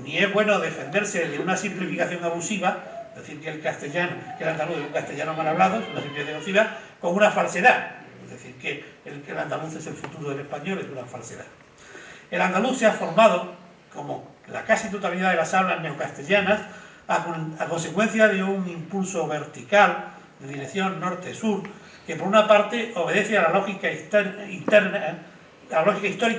ni es bueno defenderse de una simplificación abusiva, decir que el andaluz es un castellano mal hablado, es una simplificación abusiva, con una falsedad, es decir, que el andaluz es el futuro del español, es una falsedad. El andaluz se ha formado, como la casi totalidad de las hablas neocastellanas, a consecuencia de un impulso vertical de dirección norte-sur, que por una parte obedece a la lógica histórica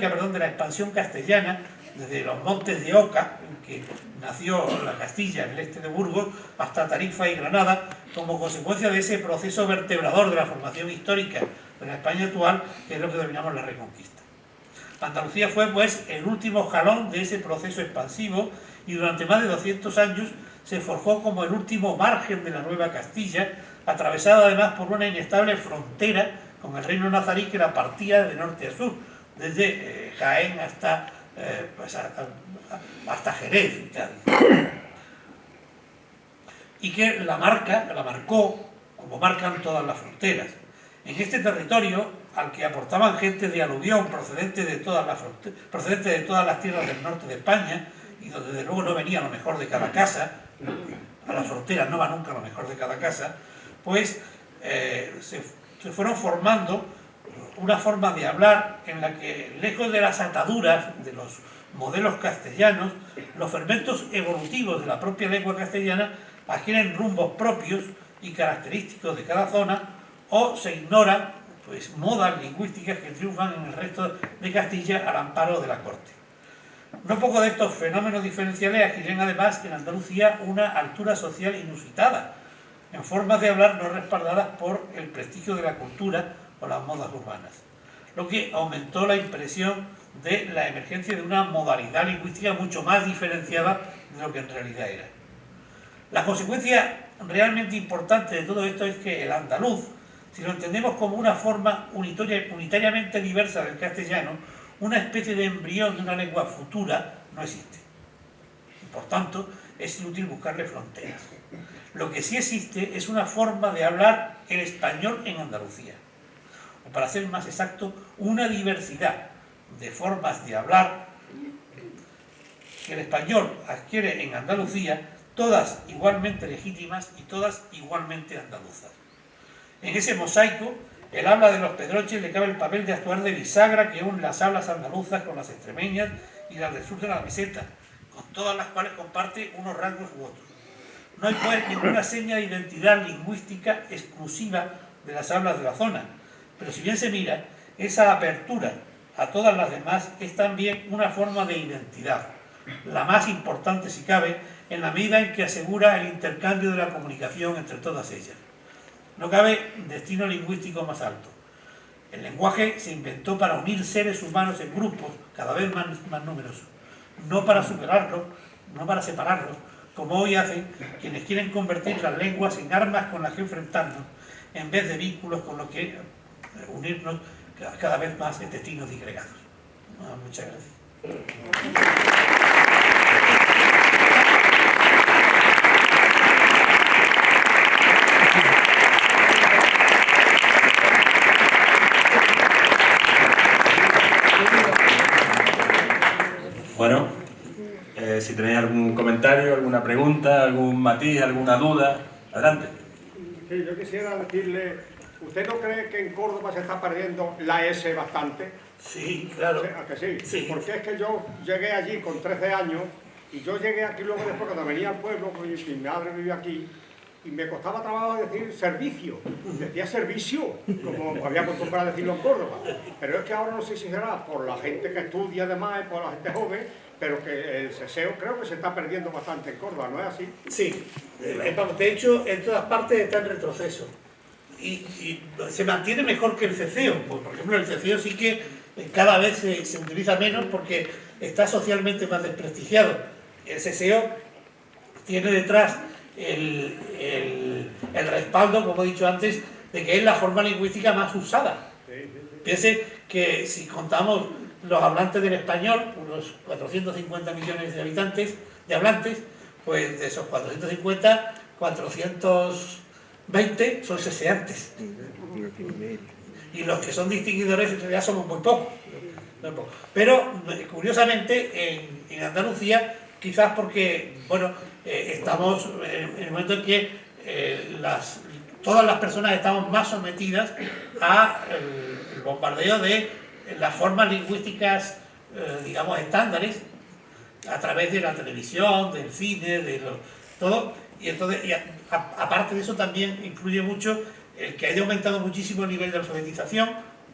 de la expansión castellana desde los montes de Oca, en que nació la Castilla en el este de Burgos, hasta Tarifa y Granada, como consecuencia de ese proceso vertebrador de la formación histórica de la España actual, que es lo que denominamos la Reconquista. Andalucía fue, pues, el último jalón de ese proceso expansivo y durante más de 200 años se forjó como el último margen de la Nueva Castilla, atravesada además por una inestable frontera con el reino nazarí que la partía de norte a sur, desde Jaén hasta Jerez y Cádiz. Y que la marcó como marcan todas las fronteras. En este territorio, al que aportaban gente de aluvión procedente de todas las tierras del norte de España, y donde desde luego no venía lo mejor de cada casa, a las fronteras no va nunca lo mejor de cada casa, pues se fueron formando una forma de hablar en la que, lejos de las ataduras de los modelos castellanos, los fermentos evolutivos de la propia lengua castellana adquieren rumbos propios y característicos de cada zona, o se ignoran pues, modas lingüísticas que triunfan en el resto de Castilla al amparo de la corte. No poco de estos fenómenos diferenciales adquieren además en Andalucía una altura social inusitada, en formas de hablar no respaldadas por el prestigio de la cultura o las modas urbanas, lo que aumentó la impresión de la emergencia de una modalidad lingüística mucho más diferenciada de lo que en realidad era. La consecuencia realmente importante de todo esto es que el andaluz, si lo entendemos como una forma unitariamente diversa del castellano, una especie de embrión de una lengua futura, no existe. Y por tanto, es inútil buscarle fronteras. Lo que sí existe es una forma de hablar el español en Andalucía. O para ser más exacto, una diversidad de formas de hablar que el español adquiere en Andalucía, todas igualmente legítimas y todas igualmente andaluzas. En ese mosaico, el habla de los pedroches le cabe el papel de actuar de bisagra que une las hablas andaluzas con las extremeñas y las del sur de la meseta, con todas las cuales comparte unos rasgos u otros. No hay pues ninguna seña de identidad lingüística exclusiva de las hablas de la zona, pero si bien se mira, esa apertura a todas las demás es también una forma de identidad, la más importante si cabe, en la medida en que asegura el intercambio de la comunicación entre todas ellas. No cabe destino lingüístico más alto. El lenguaje se inventó para unir seres humanos en grupos cada vez más numerosos, no para superarlos, no para separarlos, como hoy hacen quienes quieren convertir las lenguas en armas con las que enfrentarnos, en vez de vínculos con los que unirnos cada vez más en destinos disgregados. Muchas gracias. Bueno, si tenéis algún comentario, alguna pregunta, algún matiz, alguna duda, adelante. Sí, yo quisiera decirle, ¿usted no cree que en Córdoba se está perdiendo la S bastante? Sí, claro. ¿A que sí? Sí. Porque es que yo llegué allí con 13 años y yo llegué aquí luego después cuando venía al pueblo, porque mi madre vivía aquí, y me costaba trabajo decir servicio, decía servicio, como había acostumbrado a decirlo en Córdoba. Pero es que ahora no sé si será por la gente que estudia además, por la gente joven, pero que el ceseo creo que se está perdiendo bastante en Córdoba, ¿no es así? Sí, de hecho en todas partes está en retroceso y se mantiene mejor que el ceceo. Por ejemplo, el ceceo sí que cada vez se utiliza menos porque está socialmente más desprestigiado. El ceceo tiene detrás el respaldo, como he dicho antes, de que es la forma lingüística más usada. Piense que si contamos los hablantes del español, unos 450 millones de habitantes, de hablantes, pues de esos 450, 420 son ceseantes. Y los que son distinguidores en realidad somos muy pocos. Pero, curiosamente, en Andalucía, quizás porque, bueno, estamos en el momento en que todas las personas estamos más sometidas al bombardeo de las formas lingüísticas, digamos, estándares, a través de la televisión, del cine, todo. Y entonces, aparte de eso, también influye mucho el que haya aumentado muchísimo el nivel de alfabetización.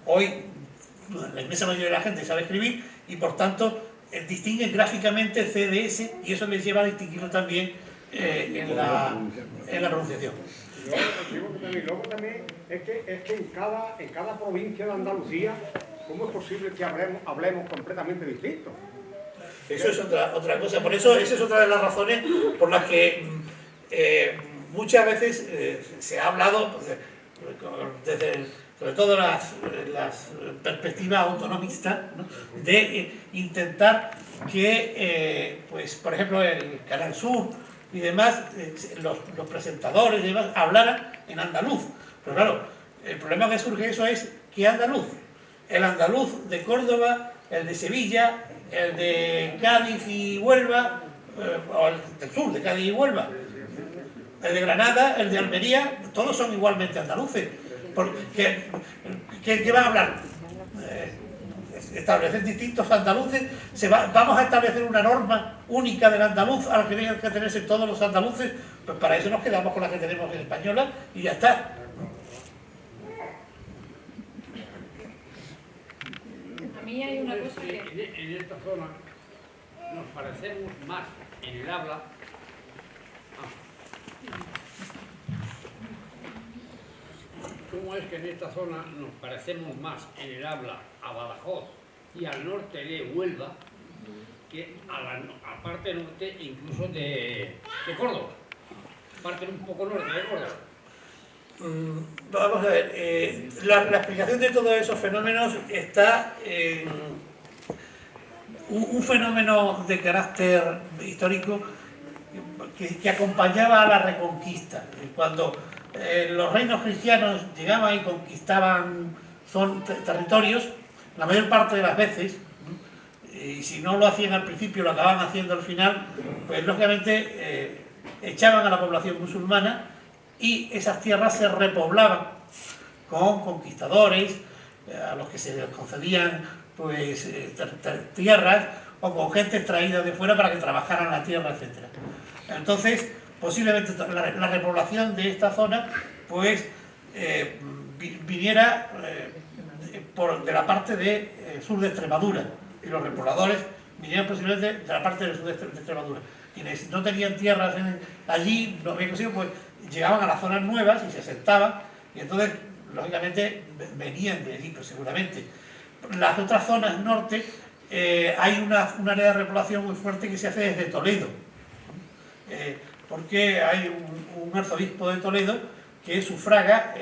Hoy, la inmensa mayoría de la gente sabe escribir y, por tanto, distinguen gráficamente CDS y eso les lleva a distinguirlo también en la pronunciación. Luego también es que en cada provincia de Andalucía, ¿cómo es posible que hablemos completamente distinto? Eso es otra cosa. Por eso esa es otra de las razones por las que muchas veces se ha hablado, desde sobre todo las perspectivas autonomistas, ¿no?, de intentar que, pues, por ejemplo, el Canal Sur y demás, los presentadores y demás, hablaran en andaluz. Pero claro, el problema que surge eso es ¿qué andaluz? El andaluz de Córdoba, el de Sevilla, el de Cádiz y Huelva, o el del sur, de Cádiz y Huelva, el de Granada, el de Almería, todos son igualmente andaluces. ¿Qué van a hablar? establecer distintos andaluces, vamos a establecer una norma única del andaluz a la que tengan que tenerse todos los andaluces, pues para eso nos quedamos con la que tenemos en española y ya está. A mí hay una cosa que... En esta zona nos parecemos más en el habla. ¿Cómo es que en esta zona nos parecemos más en el habla a Badajoz y al norte de Huelva que a la parte norte incluso de Córdoba? Parte un poco norte de Córdoba. Vamos a ver, la explicación de todos esos fenómenos está en un fenómeno de carácter histórico que acompañaba a la Reconquista. Cuando los reinos cristianos llegaban y conquistaban territorios, la mayor parte de las veces, y si no lo hacían al principio, lo acababan haciendo al final, pues lógicamente echaban a la población musulmana y esas tierras se repoblaban con conquistadores a los que se les concedían pues tierras o con gente traída de fuera para que trabajaran la tierra, etc. Entonces, posiblemente la repoblación de esta zona pues viniera de la parte de sur de Extremadura, y los repobladores vinieran posiblemente de la parte del sur de Extremadura. Quienes no tenían tierras allí, no habían conseguido, pues llegaban a las zonas nuevas y se asentaban, y entonces, lógicamente, venían de allí, pues seguramente. Las otras zonas norte, hay un área de repoblación muy fuerte que se hace desde Toledo, porque hay un arzobispo de Toledo que sufraga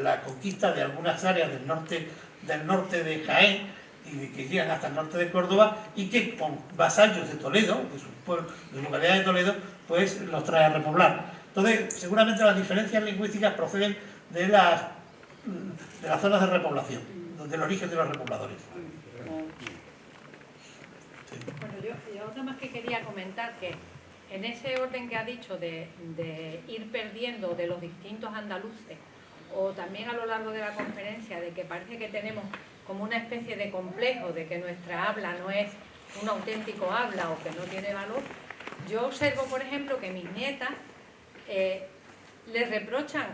la conquista de algunas áreas del norte de Jaén, y que llegan hasta el norte de Córdoba, y que con vasallos de Toledo, de sus pueblos, de localidad de Toledo, pues los trae a repoblar. Entonces, seguramente las diferencias lingüísticas proceden de las zonas de repoblación, del origen de los repobladores. Sí. Bueno, yo otra más que quería comentar que en ese orden que ha dicho de ir perdiendo de los distintos andaluces, o también a lo largo de la conferencia, de que parece que tenemos como una especie de complejo de que nuestra habla no es un auténtico habla o que no tiene valor, yo observo, por ejemplo, que mis nietas les reprochan,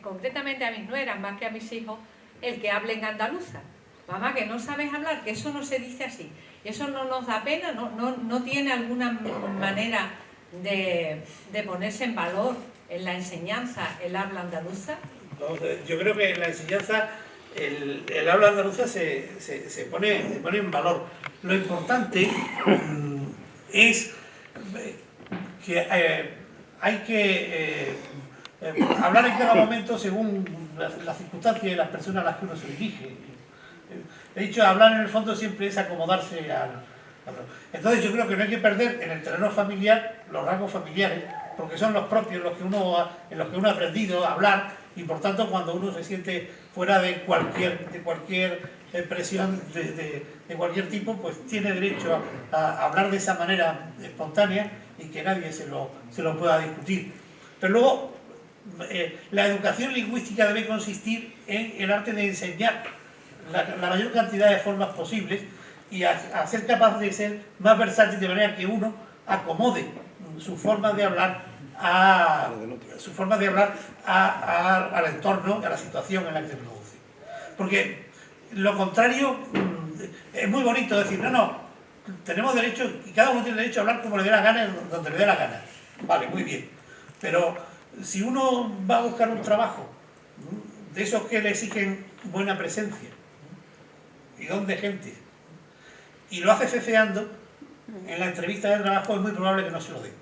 concretamente a mis nueras más que a mis hijos, el que hablen andaluza. Mamá, que no sabes hablar, que eso no se dice así. Eso no nos da pena, no tiene alguna manera de ponerse en valor en la enseñanza el habla andaluza. Yo creo que en la enseñanza el habla andaluza se pone en valor. Lo importante es que hay que hablar en cada momento según las circunstancias y las personas a las que uno se dirige. He dicho, hablar en el fondo siempre es acomodarse al... Entonces yo creo que no hay que perder en el terreno familiar los rasgos familiares, porque son los propios en los que uno ha aprendido a hablar, y por tanto cuando uno se siente fuera de cualquier expresión de cualquier tipo, pues tiene derecho a hablar de esa manera espontánea y que nadie se lo pueda discutir. Pero luego la educación lingüística debe consistir en el arte de enseñar la mayor cantidad de formas posibles y a ser capaz de ser más versátil, de manera que uno acomode su forma de hablar al entorno, a la situación en la que se produce. Porque lo contrario es muy bonito decir, no, tenemos derecho, y cada uno tiene derecho a hablar como le dé la gana, donde le dé la gana. Vale, muy bien. Pero si uno va a buscar un trabajo de esos que le exigen buena presencia y don de gente, y lo hace ceceando, en la entrevista de trabajo es muy probable que no se lo dé.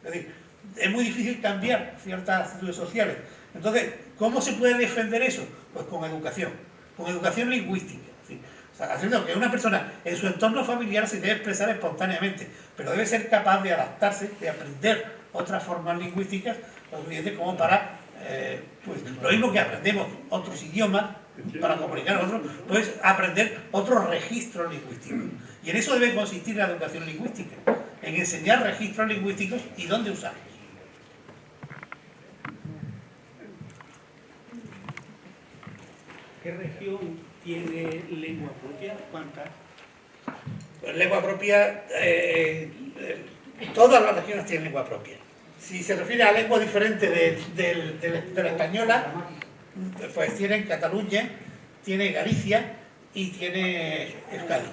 Es decir, es muy difícil cambiar ciertas actitudes sociales. Entonces, ¿cómo se puede defender eso? Pues con educación lingüística. ¿Sí? O sea, haciendo que una persona en su entorno familiar se debe expresar espontáneamente, pero debe ser capaz de adaptarse, de aprender otras formas lingüísticas, lo suficiente como para, pues, lo mismo que aprendemos otros idiomas para comunicar a otros, pues aprender otros registros lingüísticos. Y en eso debe consistir la educación lingüística, en enseñar registros lingüísticos y dónde usarlos. ¿Qué región tiene lengua propia? ¿Cuántas? Pues lengua propia, todas las regiones tienen lengua propia. Si se refiere a lengua diferente de la española, pues tienen Cataluña, tiene Galicia y tiene Euskadi.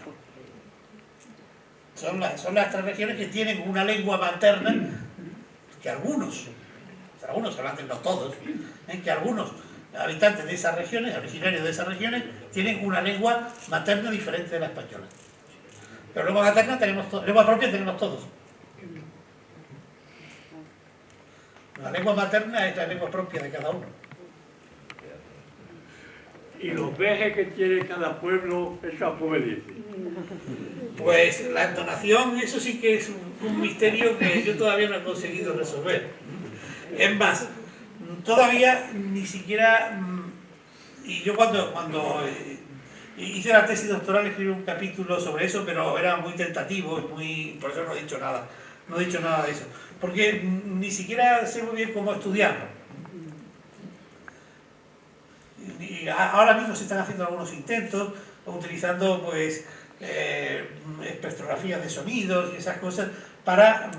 Son las tres regiones que tienen una lengua materna que algunos, hablan no todos, que algunos habitantes de esas regiones, originarios de esas regiones, tienen una lengua materna diferente de la española. Pero lengua materna lengua propia tenemos todos. La lengua materna es la lengua propia de cada uno. ¿Y los vejes que tiene cada pueblo, eso cómo dice? Pues la entonación, eso sí que es un misterio que yo todavía no he conseguido resolver. Es más, todavía ni siquiera... Y yo cuando hice la tesis doctoral escribí un capítulo sobre eso, pero era muy tentativo, por eso no he dicho nada. No he dicho nada de eso. Porque ni siquiera sé muy bien cómo estudiarlo. Y ahora mismo se están haciendo algunos intentos, utilizando pues espectrografías de sonidos y esas cosas para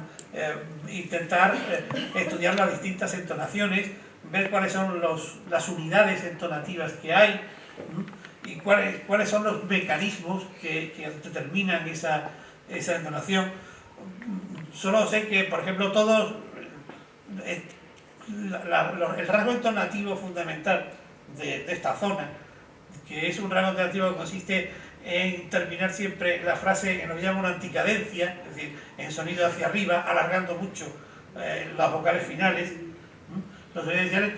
intentar estudiar las distintas entonaciones, ver cuáles son las unidades entonativas que hay y cuáles son los mecanismos que determinan esa entonación. Solo sé que, por ejemplo, el rasgo entonativo fundamental de esta zona, que es un rango entonativo que consiste en terminar siempre la frase en lo que llama una anticadencia, es decir, en sonido hacia arriba, alargando mucho las vocales finales. Los sonidos iniciales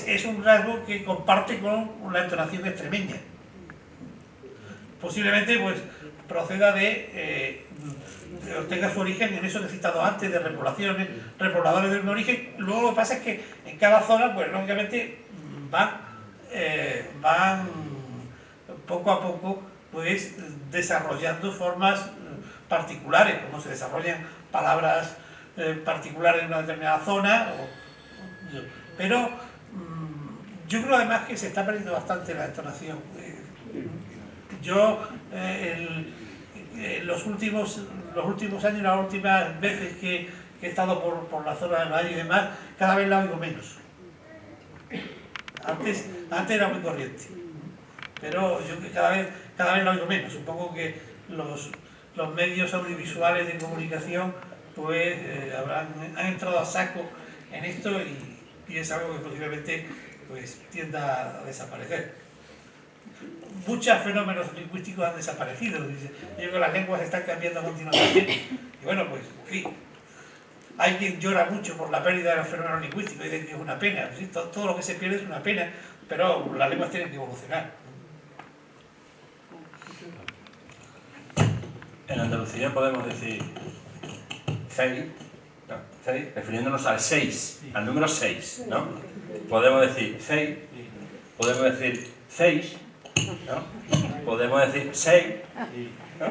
es un rasgo que comparte con la entonación extremeña. Posiblemente pues proceda tenga su origen en eso que he citado antes, de repobladores de un origen. Luego lo que pasa es que en cada zona, pues lógicamente van poco a poco pues desarrollando formas particulares, como se desarrollan palabras particulares en una determinada zona, pero yo creo además que se está perdiendo bastante la entonación. Yo los últimos años, las últimas veces que he estado por la zona del valle y demás, cada vez la oigo menos. Antes era muy corriente, pero yo cada vez la oigo menos. Supongo que los medios audiovisuales de comunicación pues han entrado a saco en esto y es algo que posiblemente pues tienda a desaparecer. Muchos fenómenos lingüísticos han desaparecido. Yo creo que las lenguas están cambiando continuamente y bueno, pues en fin, hay quien llora mucho por la pérdida de los fenómenos lingüísticos y dice que es una pena. ¿Sí? Todo lo que se pierde es una pena, pero las lenguas tienen que evolucionar. En Andalucía podemos decir 6, ¿no? 6, refiriéndonos al 6, al número 6, ¿no? Podemos decir 6, podemos decir 6, ¿no? Podemos decir 6, ¿no?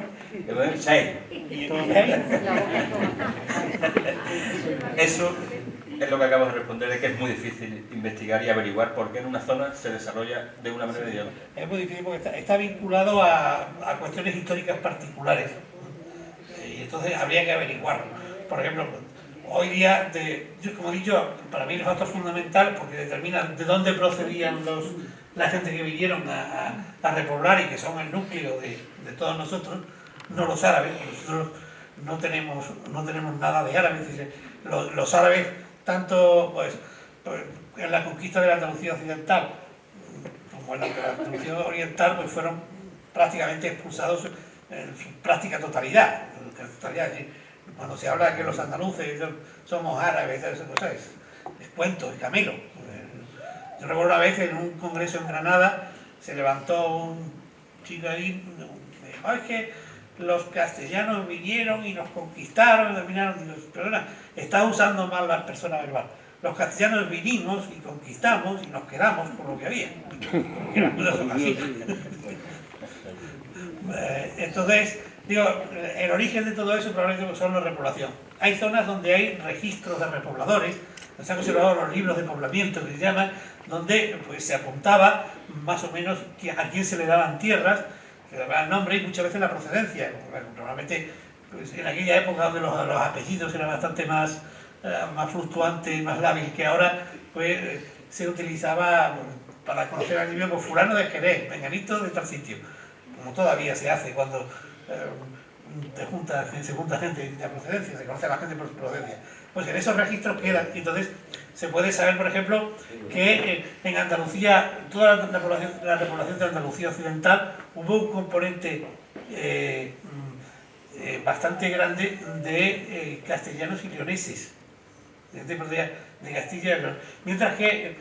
Podemos decir 6. Eso es lo que acabo de responder, de que es muy difícil investigar y averiguar por qué en una zona se desarrolla de una manera y de otra. Es muy difícil porque está vinculado a cuestiones históricas particulares y entonces habría que averiguarlo. Por ejemplo, hoy día, como he dicho, para mí el factor fundamental porque determina de dónde procedían la gente que vinieron a repoblar y que son el núcleo de todos nosotros, no los árabes. Nosotros no tenemos nada de árabes. Los árabes, tanto pues, en la conquista de la Andalucía occidental como en la Andalucía oriental, pues fueron prácticamente expulsados en su práctica totalidad. Cuando se habla de que los andaluces somos árabes, esas cosas, es cuento, es camelo. Yo recuerdo una vez en un congreso en Granada, se levantó un chico ahí y dijo, es que los castellanos vinieron y nos conquistaron, dominaron. Digo, perdona, está usando mal la persona verbal. Los castellanos vinimos y conquistamos y nos quedamos con lo que había. Porque las cosas son así. Entonces, digo, el origen de todo eso probablemente son la repoblación. Hay zonas donde hay registros de repobladores, se han conservado los libros de poblamiento que se llaman, donde pues se apuntaba más o menos a quién se le daban tierras, se le daban nombre y muchas veces la procedencia. Normalmente pues, en aquella época donde los apellidos eran bastante más fluctuantes, más lábiles que ahora, pues se utilizaba para conocer al niño como fulano de Jerez, menganito de tal sitio, como todavía se hace cuando se junta gente de procedencia, se conoce a la gente por su procedencia. Pues en esos registros quedan. Entonces se puede saber, por ejemplo, que en Andalucía, toda la repoblación de Andalucía Occidental, hubo un componente bastante grande de castellanos y leoneses, de Castilla y León. Mientras que,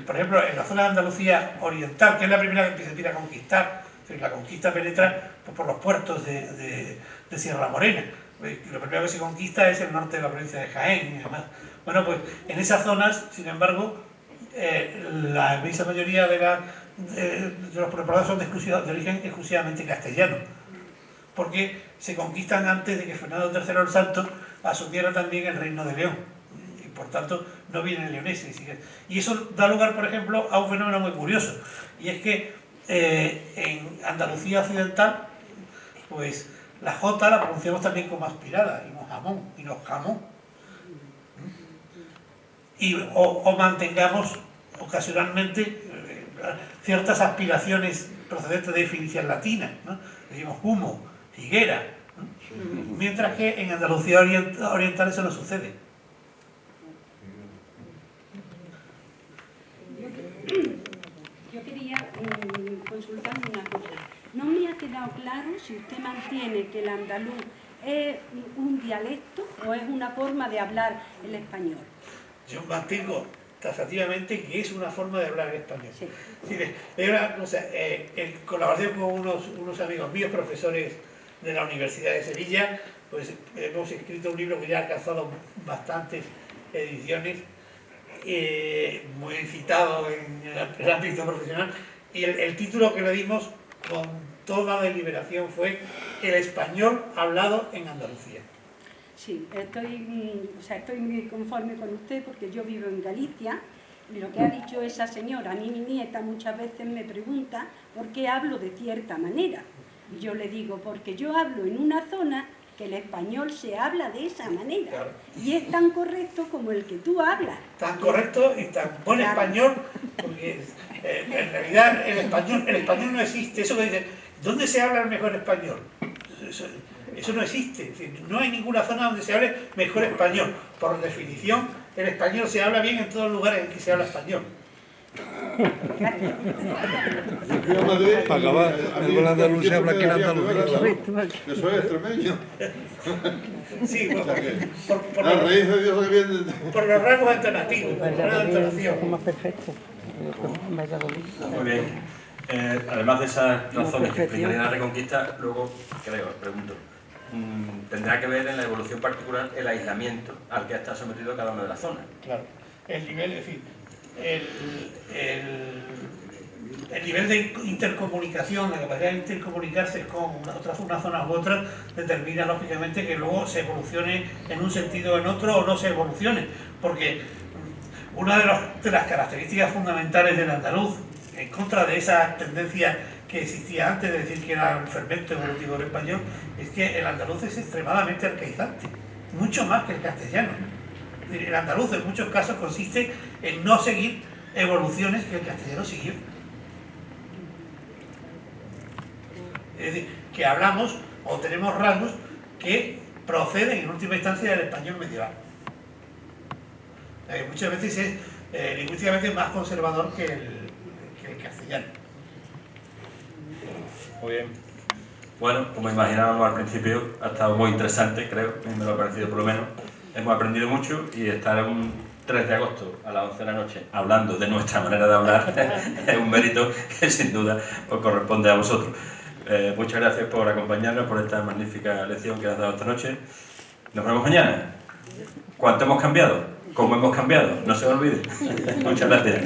por ejemplo, en la zona de Andalucía Oriental, que es la primera que se empieza a conquistar, la conquista penetra pues, por los puertos de Sierra Morena. Lo primero que se conquista es el norte de la provincia de Jaén y demás. Bueno, pues en esas zonas, sin embargo, la inmensa mayoría de los poblados son de origen exclusivamente castellano, porque se conquistan antes de que Fernando III el Santo asumiera también el Reino de León, y por tanto no vienen leoneses. Y eso da lugar, por ejemplo, a un fenómeno muy curioso, y es que en Andalucía Occidental, pues la J la pronunciamos también como aspirada, y no jamón. O mantengamos ocasionalmente ciertas aspiraciones procedentes de definición latina, ¿no? Decimos humo, higuera, ¿no? Mientras que en Andalucía Oriental eso no sucede. Yo quería consultarle una cosa. No me ha quedado claro si usted mantiene que el andaluz es un dialecto o es una forma de hablar el español. Yo mantengo taxativamente que es una forma de hablar el español. Sí. En colaboración con unos amigos míos, profesores de la Universidad de Sevilla, pues hemos escrito un libro que ya ha alcanzado bastantes ediciones, muy citado en el ámbito profesional, y el título que le dimos con toda deliberación fue El español hablado en Andalucía. Sí, estoy muy conforme con usted porque yo vivo en Galicia y lo que ha dicho esa señora, a mí mi nieta muchas veces me pregunta por qué hablo de cierta manera. Y yo le digo, porque yo hablo en una zona que el español se habla de esa manera. Claro. Y es tan correcto como el que tú hablas. Tan correcto y tan buen español, porque en realidad el español no existe. Eso que dice, ¿dónde se habla el mejor español? Eso no existe. Es decir, no hay ninguna zona donde se hable mejor español. Por definición, el español se habla bien en todos los lugares en que se habla español. Para acabar, el gol andaluz se habla aquí en Andalucía. Eso es extremeño. Sí, la raíz de Dios que viene. Por los rasgos alternativos, por la entonación. Más perfecto. Muy bien. Además de esas razones que explicarían la Reconquista, luego, creo, pregunto, tendrá que ver en la evolución particular el aislamiento al que está sometido cada una de las zonas. Claro. El nivel, es decir, el nivel de intercomunicación, la capacidad de intercomunicarse con unas zonas u otras, determina lógicamente que luego se evolucione en un sentido o en otro o no se evolucione, porque una de las características fundamentales del andaluz, en contra de esa tendencia que existía antes de decir que era un fermento evolutivo del español, es que el andaluz es extremadamente arcaizante, mucho más que el castellano. El andaluz en muchos casos consiste en no seguir evoluciones que el castellano siguió. Es decir, que hablamos o tenemos rasgos que proceden en última instancia del español medieval. Muchas veces es lingüísticamente más conservador que el castellano. Muy bien. Bueno, como imaginábamos al principio, ha estado muy interesante, creo, a mí me lo ha parecido por lo menos. Hemos aprendido mucho y estar un 3 de agosto a las 11 de la noche hablando de nuestra manera de hablar es un mérito que sin duda os corresponde a vosotros. Muchas gracias por acompañarnos, por esta magnífica lección que has dado esta noche. Nos vemos mañana. ¿Cuánto hemos cambiado? ¿Cómo hemos cambiado? No se olvide. Muchas gracias.